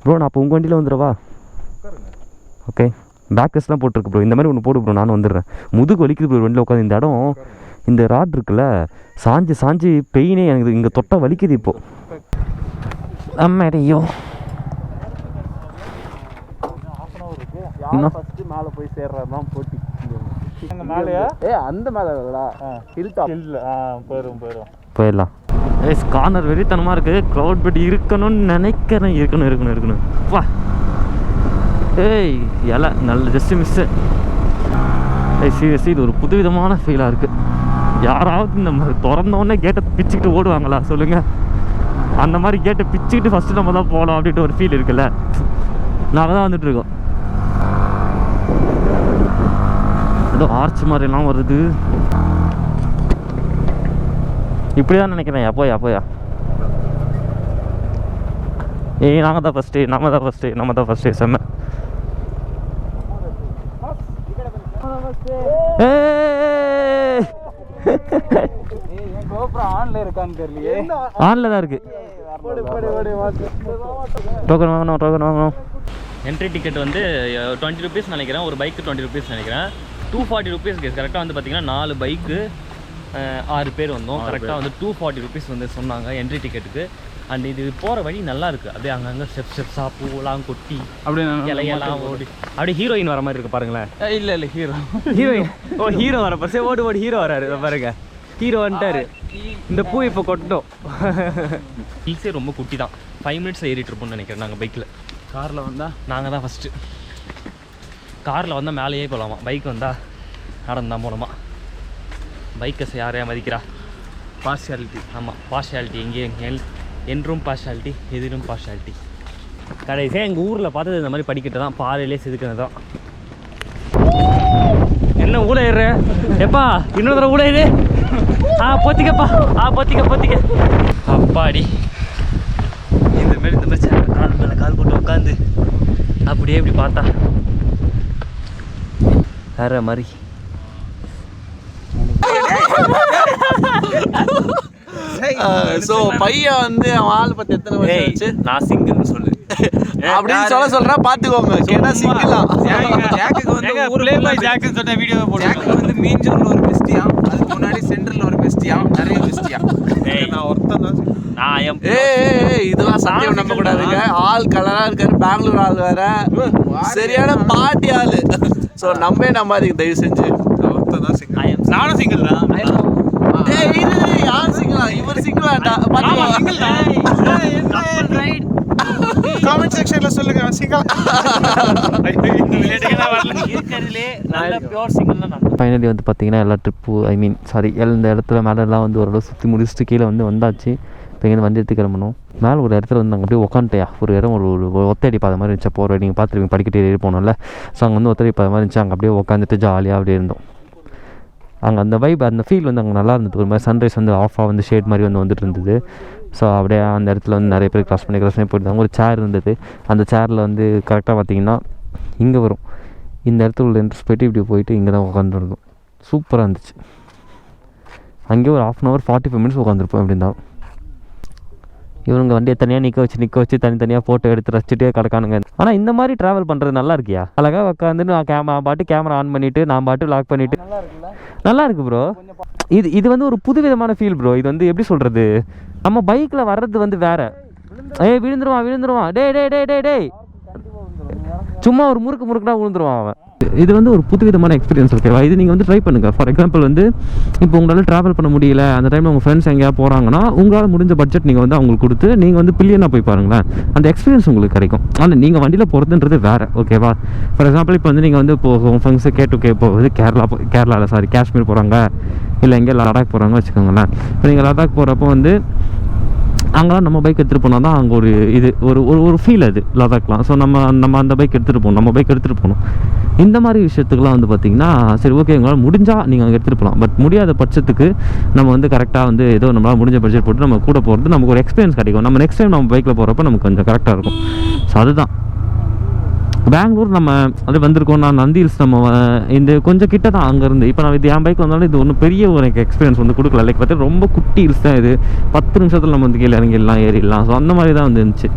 Bro நான் அப்போ உங்கள் வண்டியில் வந்துடுவா? ஓகே பேக் ரெஸ்ட்லாம் போட்டிருக்கு ப்ரோ. இந்த மாதிரி ஒன்று போடு ப்ரோ, நானும் வந்துடுறேன். முதுகு வலிக்குது ப்ரோ வண்டியில் உட்காந்து. இந்த இடம் இந்த ராட் இருக்குல்ல சாஞ்சு பெயினே எனக்கு இங்கே தொட்டா வலிக்குது இப்போது. அம்மையோ மேலே போய் சேர்றதான் போட்டி. அந்த மேலே போயிடலாம். கார்னர் வெறித்தனமாக இருக்குது. க்ரௌட் பட் இருக்கணும்னு நினைக்கிறேன். இருக்கணும் வா. ஏய் எலை நல்ல ஜஸ்ட்டு மிஸ்ஸு. சீரியஸ்லி இது ஒரு புதுவிதமான ஃபீலாக இருக்குது. யாராவது இந்த மாதிரி திறந்தோடனே கேட்டை பிச்சுக்கிட்டு ஓடுவாங்களா சொல்லுங்கள்? அந்த மாதிரி கேட்டை பிச்சுக்கிட்டு ஃபஸ்ட்டு நம்ம தான் போகலாம் அப்படின்ட்டு ஒரு ஃபீல் இருக்குல்ல. நாங்கள் தான் வந்துட்டுருக்கோம். ஏதோ ஆர்ச் மாதிரிலாம் வருது. இப்படி தான் நினைக்கிறேன். போயா ஏய் நாங்கள் தான் ஃபஸ்ட்டு செம்ம. ஆன்ல தான் இருக்கு. டோக்கன் வாங்கணும். என்ட்ரி டிக்கெட் வந்து 20 rupees நினைக்கிறேன். ஒரு பைக்கு 20 rupees நினைக்கிறேன். 240 rupees கேஸ். கரெக்டாக வந்து பார்த்தீங்கன்னா 4 பைக்கு 6 பேர் வந்தோம். கரெக்டாக வந்து 240 rupees வந்து சொன்னாங்க என்ட்ரி டிக்கெட்டுக்கு. அண்ட் இது போகிற வழி நல்லா இருக்குது. அப்படியே அங்கங்கே ஸ்டெப்ஸாக பூவெல்லாம் கொட்டி அப்படியே இலையெல்லாம் ஓடி அப்படியே ஹீரோயின் வர மாதிரி இருக்குது பாருங்களேன். இல்லை ஹீரோயின் ஹீரோ வர பசே ஓடு ஹீரோ வராரு பாருங்க. ஹீரோ வந்துட்டாரு. இந்த பூ இப்போ கொட்டோம். ஹில்ஸே ரொம்ப குட்டி தான். 5 minutes ஏறிட்டு இருப்போம்னு நினைக்கிறேன். நாங்கள் பைக்கில். காரில் வந்தால் நாங்கள் தான் ஃபஸ்ட்டு. காரில் வந்தால் மேலேயே போகலாமா, பைக் வந்தால் நடந்தான் போகணுமா. பைக்கை யாரையா மதிக்கிறா? பார்ஷியாலிட்டி. ஆமாம் பார்ஷியாலிட்டி. எங்கேயும் என்றும் பார்ஷியாலிட்டி, எதிரும் பார்ஷியாலிட்டி. கடைசியாக எங்கள் ஊரில் பார்த்தது இந்த மாதிரி படிக்கிட்டு தான் பாறையிலே செதுக்கினது தான். என்ன ஊட ஏறுற எப்பா? இன்னொரு தடவை ஊட ஏறு. போத்திக்கப்பா. போத்திக்க. அப்பாடி இந்த மாதிரி கால் மேலே கால் போட்டு உட்காந்து அப்படியே இப்படி பார்த்தா வேற மாதிரி. பையன் வந்து அவன் ஆள் பத்தி எத்தனை வருஷம் ஆச்சு? நான் சிங்கிள்னு சொல்லு அப்படின்னு சொல்றேன். பாத்துக்கோங்க. கேட்டா சிங்கிளா? ஜாக்குக்கு வந்து ஊர்லயே போய் ஜாக்குன்னு சொன்ன வீடியோ போடுங்க. ஜாக்குக்கு வந்து மீஞ்சூர்ல ஒரு பெஸ்டியா, அதுக்கு முன்னாடி சென்ட்ரல்ல ஒரு பெஸ்டியா, நிறைய பெஸ்டியா. நான் ஒருத்தன் தான். இதெல்லாம் சத்தியம் நம்ப கூடாதுங்க. ஆள் கலரா இருக்காரு. பெங்களூர் ஆள் வேற. சரியான பாட்டி ஆளு. சோ நம்பாதீங்க தயவு செஞ்சு. ஒருத்தன் தான் சிங்கிள். நானும் சிங்கிள் தான். யார் சிங்கிளா? இவர் சிங்கிளா? சிங்கிள் தான். கமெண்ட் செக்ஷன்ல சொல்லுங்க. சிங்கிள் இருக்கிறதுலே நல்ல பியூர் சிங்கிள் தான். ஃபைனலி வந்து பார்த்தீங்கன்னா எல்லா ட்ரிப்பு இந்த இடத்துல மேலெல்லாம் வந்து ஓரளவு சுற்றி முடிச்சுட்டு கீழே வந்து வந்தாச்சு. இப்போ இங்கேருந்து வண்டி எடுத்து கிளம்பணும். மேலே ஒரு இடத்துல வந்து நாங்கள் அப்படியே உட்காந்துட்டையா ஒரு இடம் ஒரு ஒத்தடி பாதை மாதிரி இருந்துச்சு. போகிற நீங்கள் பார்த்துருவீங்க படிக்கிட்டே ஏறி போனோம்ல. ஸோ அங்கே வந்து ஒத்தடி பாதை மாதிரி இருந்துச்சு. அங்கே அப்படியே உட்காந்துட்டு ஜாலியாக அப்படியே இருந்தோம். அங்கே அந்த வைப் அந்த ஃபீல் வந்து அங்கே நல்லா இருந்தது. ஒரு மாதிரி சன்ரைஸ் வந்து ஆஃபாக வந்து ஷேட் மாதிரி வந்துட்டு இருந்தது. ஸோ அப்படியே அந்த இடத்துல வந்து நிறைய பேர் க்ராஸ் பண்ணி போயிருந்தாங்க. ஒரு சேர் இருந்தது. அந்த சேரில் வந்து கரெக்டாக பார்த்தீங்கன்னா இங்கே வரும். இந்த இடத்துல உள்ள இன்ட்ரெஸ்ட் போயிட்டு இங்கே தான் உட்காந்துருந்தோம். சூப்பராக இருந்துச்சு. அங்கேயே ஒரு 1/2 hour 45 minutes உட்காந்துருப்போம். எப்படி இருந்தாலும் இவங்க வண்டியை தனியாக நிற்க வச்சு தனித்தனியாக ஃபோட்டோ எடுத்து ரசிச்சுட்டே கிடக்கானுங்க. ஆனால் இந்த மாதிரி ட்ராவல் பண்ணுறது நல்லா இருக்கியா? அழகாக உட்காந்து நான் கேமரா ஆன் பண்ணிவிட்டு நான் பாட்டு லாக் பண்ணிவிட்டு நல்லா இருக்குது ப்ரோ. இது வந்து ஒரு புதுவிதமான ஃபீல் ப்ரோ. இது வந்து எப்படி சொல்கிறது, நம்ம பைக்கில் வர்றது வந்து வேறு. விழுந்துருவான். டேய் சும்மா ஒரு முறுக்குனா விழுந்துருவான் அவன். இது வந்து ஒரு புதுவிதமான எக்ஸ்பீரியன்ஸ். ஓகேவா? இது நீங்கள் வந்து ட்ரை பண்ணுங்கள். ஃபார் எக்ஸாம்பிள் வந்து இப்போ உங்களால் ட்ராவல் பண்ண முடியல, அந்த டைமில் உங்கள் ஃப்ரெண்ட்ஸ் எங்கேயா போகிறாங்கன்னா உங்களால் முடிஞ்ச பட்ஜெட் நீங்கள் வந்து அவங்களுக்கு கொடுத்து நீங்கள் வந்து பில்லியனாக போய் பாருங்களேன். அந்த எக்ஸ்பீரியன்ஸ் உங்களுக்கு கிடைக்கும். ஆனால் நீங்கள் வண்டியில் போகிறதுன்றது வேறு. ஓகேவா? ஃபார் எக்ஸாம்பிள் இப்போ வந்து நீங்கள் வந்து இப்போ உங்கள் ஃப்ரெண்ட்ஸு கேட்டு போகுது கேரளாவில் காஷ்மீர் போகிறாங்க, இல்லை எங்கேயா லடாக் போகிறாங்க வச்சுக்கோங்களேன். இப்போ நீங்கள் லடாக் போகிறப்போ வந்து அங்கெல்லாம் நம்ம பைக் எடுத்துகிட்டு போனால் தான் அங்கே ஒரு ஃபீல் அது லடாக்லாம். ஸோ நம்ம அந்த பைக் எடுத்துகிட்டு போகணும். இந்த மாதிரி விஷயத்துக்குலாம் வந்து பார்த்திங்கன்னா சரி ஓகே உங்களால் முடிஞ்சால் நீங்கள் அங்கே எடுத்துகிட்டு போகலாம். பட் முடியாத பட்சத்துக்கு நம்ம வந்து கரெக்டாக வந்து ஏதோ நம்மளால் முடிஞ்ச பட்ஜெட் போட்டு நம்ம கூட போகிறது நமக்கு ஒரு எக்ஸ்பீரியன்ஸ் கிடைக்கும். நம்ம நெக்ஸ்ட் டைம் நம்ம பைக்கில் போகிறப்ப நமக்கு கொஞ்சம் கரெக்டாக இருக்கும். ஸோ அதுதான் பெங்களூர் நம்ம அது வந்திருக்கோம். நான் நந்தி ஹில்ஸ் நம்ம இந்த கொஞ்சம் கிட்ட தான் அங்கேருந்து. இப்போ நான் இது என் பைக்கில் வந்தாலும் இது ஒன்றும் பெரிய ஒரு எனக்கு எக்ஸ்பீரியன்ஸ் வந்து கொடுக்கல. லைக் பார்த்தா ரொம்ப குட்டி ஹில்ஸ் தான் இது. 10 நிமிஷத்தில் நம்ம வந்து கீழே இறங்கிடலாம், ஏறிடலாம். ஸோ அந்த மாதிரி தான் வந்து இருந்துச்சு.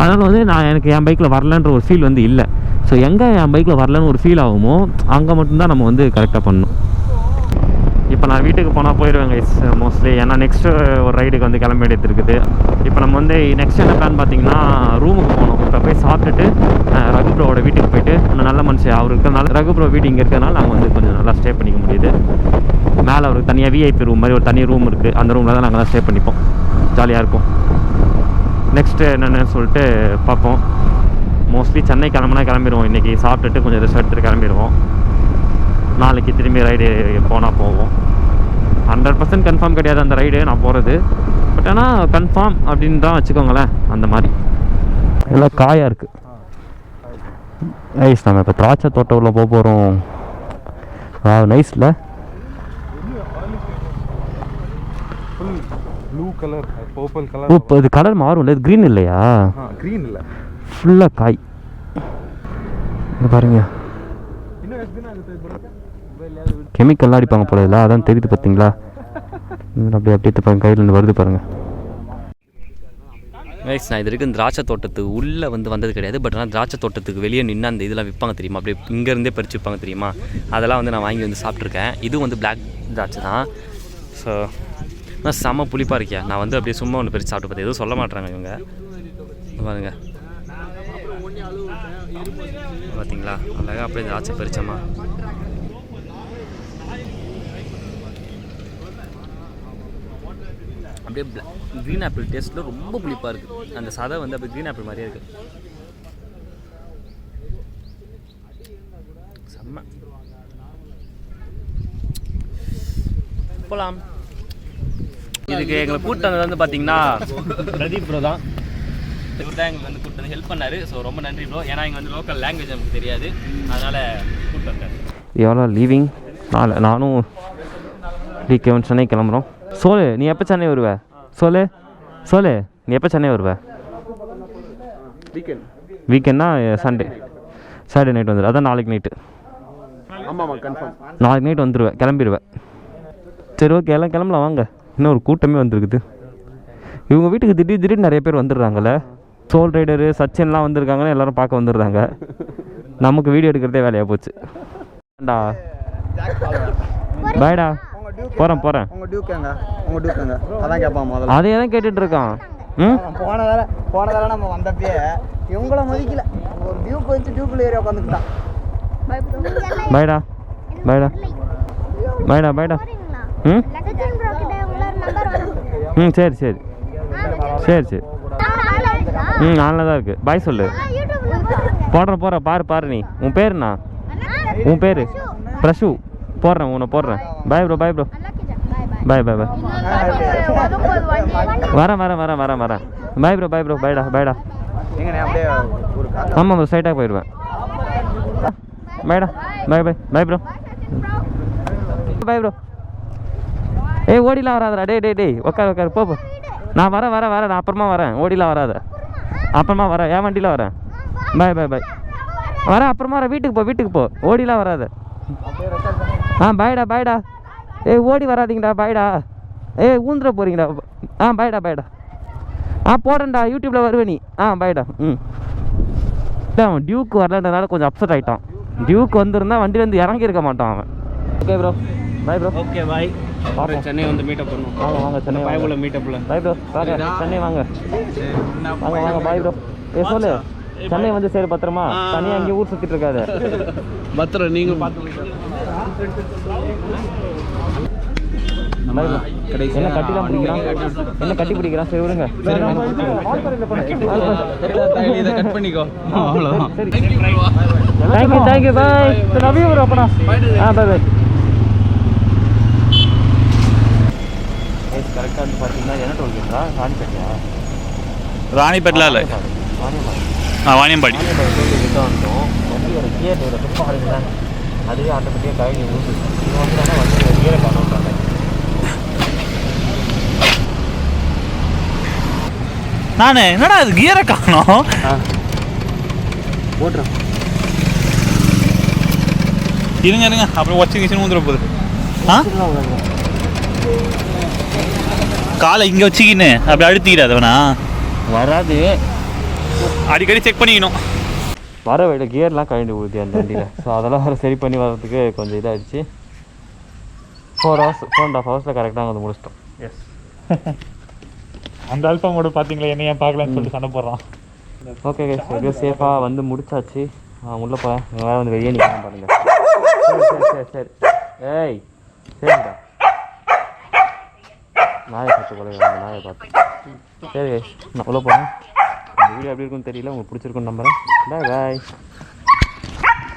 அதனால் வந்து நான் எனக்கு என் பைக்கில் வரலன்ற ஒரு ஃபீல் வந்து இல்லை. ஸோ எங்கே என் பைக்கில் வரலன்னு ஒரு ஃபீல் ஆகுமோ அங்கே மட்டும்தான் நம்ம வந்து கரெக்டாக பண்ணணும். இப்போ நான் வீட்டுக்கு போனால் போயிடுவேங்க மோஸ்ட்லி. ஏன்னா நெக்ஸ்ட்டு ஒரு ரைடுக்கு வந்து கிளம்ப வேண்டியது இருக்குது. இப்போ நம்ம வந்து நெக்ஸ்ட் என்ன பிளான் பார்த்தீங்கன்னா ரூமுக்கு போகணும். இப்போ போய் சாப்பிட்டுட்டு ரகு ப்ரோவோட வீட்டுக்கு போயிட்டு நல்ல மனுஷன் அவர் இருக்கிறனால, ரகு ப்ரோ வீடு இங்கே இருக்கிறனால நாங்கள் வந்து கொஞ்சம் நல்லா ஸ்டே பண்ணிக்க முடியுது. மேலே அவருக்கு தனியாக விஐபி ரூம் மாதிரி ஒரு தனி ரூம் இருக்குது. அந்த ரூமில் தான் நாங்கள் தான் ஸ்டே பண்ணிப்போம். ஜாலியாக இருக்கும். நெக்ஸ்ட்டு என்னென்னு சொல்லிட்டு பார்ப்போம். மோஸ்ட்லி சென்னை கிளம்பிடுவோம். இன்றைக்கி சாப்பிட்டுட்டு கொஞ்சம் ரெஸ்ட் எடுத்துகிட்டு கிளம்பிடுவோம். நாளைக்கு திரும்பி ரைடு போனால் போவோம். 100% கன்ஃபார்ம் கிடையாது அந்த ரைடு நான் போகிறது. பட் ஆனால் கன்ஃபார்ம் அப்படின்னு தான் வச்சுக்கோங்களேன். அந்த மாதிரி எல்லாம் காயாக இருக்குது. நைஸ். நம்ம இப்போ திராட்சை தோட்டம் உள்ள போக போகிறோம். நைஸில் ப்ளூ கலர், பர்பிள் கலர். ஓ, இது கலர் மாறும்ல, இது க்ரீன் இல்லையா? க்ரீன் இல்லை, ஃபுல்லாக காய். இது பாருங்க, கெமிக்கல்லாம் அடிப்பாங்க போல இல்லை, அதான் தெரியுது பார்த்தீங்களா? அப்படியே அப்படியே பாருங்க, கையிலேருந்து வருது பாருங்கள். ரைஸ், நான் இது வரைக்கும் திராட்சை தோட்டத்துக்கு உள்ளே வந்தது கிடையாது. பட் ஆனால் திராட்சை தோட்டத்துக்கு வெளியே நின்று அந்த இதெல்லாம் விற்பாங்க தெரியுமா, அப்படியே இங்கேருந்தே பறிச்சு விற்பாங்க தெரியுமா, அதெல்லாம் வந்து நான் வாங்கி வந்து சாப்பிட்ருக்கேன். இதுவும் வந்து பிளாக் திராட்சை தான். ஸோ நான் செம்ம புளிப்பாக இருக்கியா. நான் வந்து அப்படியே சும்மா ஒன்று பறித்து சாப்பிட்டு பார்த்தேன். எதுவும் சொல்ல மாட்டாங்க இவங்க. பாருங்க பார்த்தீங்களா, அழகாக அப்படியே திராட்சை பறிச்சோமா. அப்படியே க்ரீன் ஆப்பிள் டேஸ்ட்டில் ரொம்ப புளிப்பாக இருக்குது. அந்த சதை வந்து அப்படியே க்ரீன் ஆப்பிள் மாதிரியே இருக்குது. செம்ம. போகலாம். இதுக்கு எங்களை கூட்டது வந்து பார்த்தீங்கன்னா பிரதீப் ப்ரோ தான். இவர் தான் எங்களுக்கு வந்து கூப்பிட்டு ஹெல்ப் பண்ணார். ஸோ ரொம்ப நன்றி ப்ரோ. ஏன்னா இங்கே வந்து லோக்கல் லாங்குவேஜ் நமக்கு தெரியாது, அதனால் கூப்பிட்டு வந்தேன். எவ்வளோ லீவிங் நானும் டிகேவன் சென்னை கிளம்புறோம். சொல்லு, நீ எப்போ சென்னை வருவ? சொல்லு நீ எப்போ சென்னை வருவ? வீக்கெண்ட்னா சாட்டர்டே நைட் வந்துடு. அதான் நாளைக்கு நைட்டு. ஆமாம், கன்ஃபார்ம் நாளைக்கு நைட் வந்துடுவேன், கிளம்பிடுவேன். சரி, ஓகே, எல்லாம் கிளம்பலாம் வாங்க. இன்னும் ஒரு கூட்டமே வந்துருக்குது. இவங்க வீட்டுக்கு திடீர்னு நிறைய பேர் வந்துடுறாங்கல்ல. சோல் ரைடரு சச்சின்லாம் வந்திருக்காங்கன்னு எல்லோரும் பார்க்க வந்துடுறாங்க. நமக்கு வீடியோ எடுக்கிறதே வேலையாக போச்சு. பாய்டா, போகிறேன். அதே தான் கேட்டுட்டு இருக்கான். போன தடவை நம்ம வந்தப்பே இவங்கள மதிக்கல. ஒரு டியூக் வச்சு டியூக்கில் ஏறி உட்காந்துக்கிட்டான். பாய்டா. சரி. நல்லா தான் இருக்குது. பாய் சொல்லு. போடுறேன். பாரு நீ. உன் பேருண்ணா? உன் பேர் பிரசு. உன்னை போடுறேன். Bye bro. பாய். வரேன். Bye bro. பாய்டா. ஆமாம் ப்ரோ, ஸ்ட்ரைட்டாக போயிடுவேன். பாய்டா. Bye bro. ஏய், ஓடிலாம் வராதடா. டேய் உட்காரு போ. நான் வரேன். நான் அப்புறமா வரேன். ஓடிலாம் வராத. அப்புறமா வரேன், என் வண்டியில் வரேன். பாய். வரேன், அப்புறமா வரேன். வீட்டுக்கு போ. ஓடிலாம் வராத. பாய்டா. ஏய், ஓடி வராதிங்கடா. பாய்டா. ஏய், ஊந்துட போகிறீங்கடா. பாய்டா. போடண்டா, யூடியூப்பில் வருவே நீ. பாய்டா. அவன் டியூக்கு வரலன்றதுனால கொஞ்சம் அப்செட் ஆகிட்டான். டியூக்கு வந்திருந்தா வண்டியிலேருந்து இறங்கியிருக்க மாட்டான் அவன். Okay bro. Bye bro. Okay bye. Chennai வந்து மீட்டப் பண்ணணும். வாங்க சென்னை பாய்புல மீட்டப்பில். Bye bro. சென்னை வாங்க. Bye bro. சொல்லு, சென்னை வந்து சரி பத்திரமா. தனியாக அங்கேயும் ஊர் சுற்றிட்டு இருக்காது. பத்திரம் நீங்கள் பார்த்து. என்ன கட்டி பிடிக்கிறான்? சரி விடுங்க. கட் பண்ணிக்கோ, அவ்வளோதான். சரி, thank you. Bye. Love you bro. அப்பனா பாய். கரெக்டாக வந்து பார்த்தீங்கன்னா என்ன டோல்கேட்டா? ராணிப்பேட்டில் இல்லை, வாணியம்பாடி. கிட்ட வந்தோம். வண்டியோட கியர் பாருங்க, அதுவே ஆட்டோமேட்டிக்காக கழனி ஊற்று. இது வந்து வண்டியோட கியரை காணுன்றாங்க. நான் என்னடா அது கியரை காணோம். போட்டுறேன். இருங்க அப்புறம் வச்சுக்கிச்சுன்னு ஊந்துட போகுது. காலை இங்கே வச்சுக்கின்னு அப்படி அழுத்திக்கிட்டு அது வேணா வராது. அடிக்கடி செக் பண்ணிக்கணும். வர வழியில் கியர்லாம் கழண்டு ஊற்றி அந்த வண்டியில். ஸோ அதெல்லாம் வர சரி பண்ணி வர்றதுக்கு கொஞ்சம் இதாகிடுச்சு. 4.5 ஹவர்ஸில் கரெக்டாக வந்து முடிச்சிட்டோம். எஸ். அந்த அல்பா மோடு பார்த்தீங்களா, என்ன ஏன் பார்க்கலான்னு சொல்லிட்டு சண்டை போடுறான். ஓகே கைஸ், எப்படியோ சேஃபாக வந்து முடிச்சாச்சு. உள்ளே போகிறேன். வேறு வந்து வெளியே நிற்கணும் பாருங்க. சரி ஏய் சரிடா, நாயை பார்த்து கொள்ளைங்க, அந்த நாயை பார்த்து. சரி கைஸ், நான் உள்ளே போகிறேன். இந்த வீடியோ எப்படி இருக்குன்னு தெரியல, உங்களுக்கு பிடிச்சிருக்குன்னு நம்புகிறேன். பாய்.